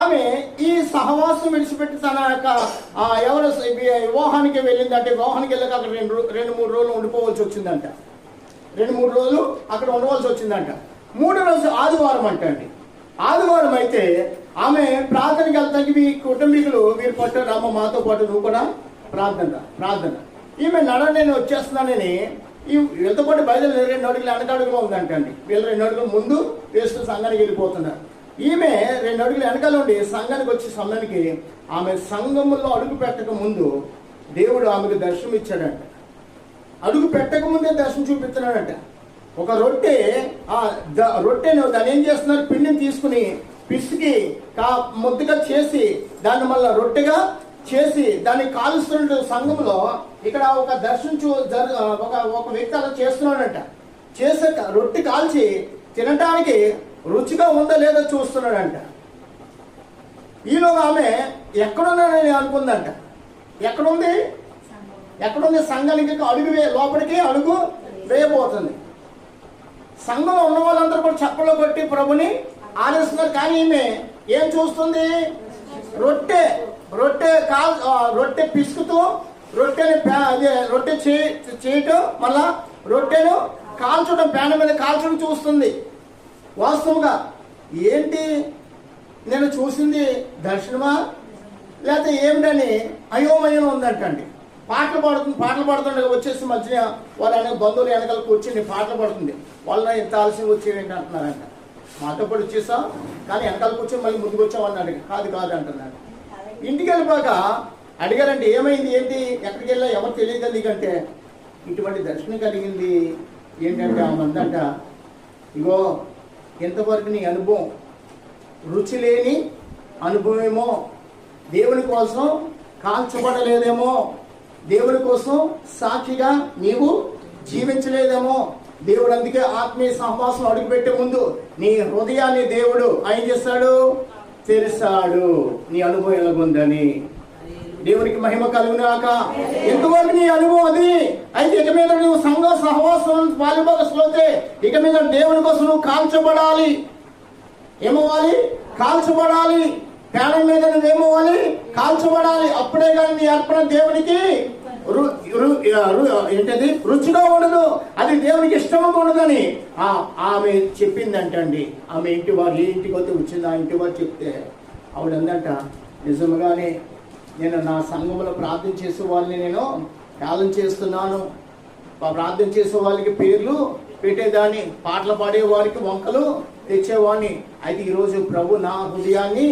ఆమె ఈ సహవాసం విడిచిపెట్టి తన యొక్క ఎవరు వివాహానికి వెళ్ళిందంటే, వివాహానికి వెళ్ళాక అక్కడ రెండు మూడు రోజులు ఉండిపోవాల్సి వచ్చిందంట. 2-3 రోజులు అక్కడ ఉండవలసి వచ్చిందంట. 3వ రోజు ఆదివారం అంటండి. ఆదివారం అయితే ఆమె ప్రార్థనకి వెళ్తానికి మీ కుటుంబీకులు మీరు పట్టు రామ మాతో పాటు నువ్వు కూడా ప్రార్థన. ఈమె నేను వచ్చేస్తున్నానని వీళ్ళతో పాటు బయలుదేరి 2 అడుగులు వెనకడుగులో ఉందంటండి. వీళ్ళు 2 అడుగులు ముందు వేస్తూ సంఘానికి వెళ్ళిపోతున్నారు. ఈమె 2 అడుగులు వెనకాల ఉండి సంఘానికి వచ్చే సమయానికి ఆమె సంఘములో అడుగు పెట్టక ముందు దేవుడు ఆమెకు దర్శనం ఇచ్చాడంట. అడుగు పెట్టక ముందే దర్శనం చూపిస్తున్నాడంట. ఒక రొట్టెను దాన్ని ఏం చేస్తున్నారు, పిండిని తీసుకుని పిసికి ముద్దగా చేసి దాన్ని మళ్ళీ రొట్టెగా చేసి దాన్ని కాలుస్తున్న సంఘంలో ఇక్కడ ఒక ఒక వ్యక్తి అలా చేస్తున్నాడంట. చేసాక రొట్టె కాల్చి తినటానికి రుచిగా ఉందో లేదో చూస్తున్నాడంట. ఈలోగా ఆమె ఎక్కడున్నానని అనుకుందంట. ఎక్కడుంది సంఘానికి లోపలికి అడుగు వేయబోతుంది. సంఘంలో ఉన్న వాళ్ళందరూ కూడా చప్పలో కొట్టి ప్రభుని ఆలోచిస్తున్నారు. కానీ ఈమె ఏం చూస్తుంది, రొట్టె పిసుకుతూ రొట్టె చేయటం, మళ్ళా రొట్టెను కాల్చడం, ప్యాన్ మీద కాల్చడం చూస్తుంది. వాస్తవంగా ఏంటి నేను చూసింది దర్శనమా లేకపోతే ఏమిటని అయోమయం ఉందంటండి. పాటలు పాడుతుండగా వచ్చేసి మధ్య వాళ్ళ బంధువులు వెనకాల కూర్చుని పాటలు పాడుతుంది. వాళ్ళని ఎంత ఆలస్యం వచ్చేవేంటి అంటున్నారంట. మాతో పాటు వచ్చేసాం కానీ వెనకాల కూర్చొని మళ్ళీ ముందుకు వచ్చామన్నాడు. కాదు అంటున్నాడు. ఇంటికి వెళ్ళిపోక అడిగారంటే ఏమైంది, ఏంటి, ఎక్కడికి వెళ్ళా, ఎవరు తెలియదు నీకంటే ఇటువంటి దర్శనం కలిగింది ఏంటంటే ఆమందంట, ఇగో ఎంతవరకు నీ అనుభవం రుచి లేని అనుభవమేమో, దేవుని కోసం కాల్చబడలేదేమో, దేవుని కోసం సాక్షిగా నీవు జీవించలేదేమో. దేవుడు అందుకే ఆత్మీయ సహవాసం అడుగుపెట్టే ముందు నీ హృదయాన్ని దేవుడు ఏం చేస్తాడు, తెరిస్తాడు. నీ అనుభవం ఎలాగుందని. దేవునికి మహిమ కలుగునాక. ఎంతవరకు నీ అనుభవం అది అయితే ఇక మీద నువ్వు సంఘ సహవాసం పాలుభాగస్తులైతే ఇక మీద దేవుని కోసం నువ్వు కాల్చబడాలి. ఏమవ్వాలి, కాల్చబడాలి. ప్రాణం మీద నువ్వేమవ్వాలి, కాల్చబడాలి. అప్పుడే కానీ నీ అర్పణ దేవునికి ఏంటది రుచిగా ఉండదు, అది దేవునికి ఇష్టంగా ఉండదని ఆమె చెప్పిందంటండి. ఆమె ఇంటికి వస్తే వచ్చింది. ఆ ఇంటి వారు చెప్తే ఆవిడ అందంట, నిజంగానే నేను నా సంఘంలో ప్రార్థన చేసే వాళ్ళని నేను త్యాగం చేస్తున్నాను. ప్రార్థన చేసే వాళ్ళకి పేర్లు పెట్టేదాన్ని, పాటలు పాడే వారికి వంకలు తెచ్చేవాడిని. అయితే ఈరోజు ప్రభు నా హృదయాన్ని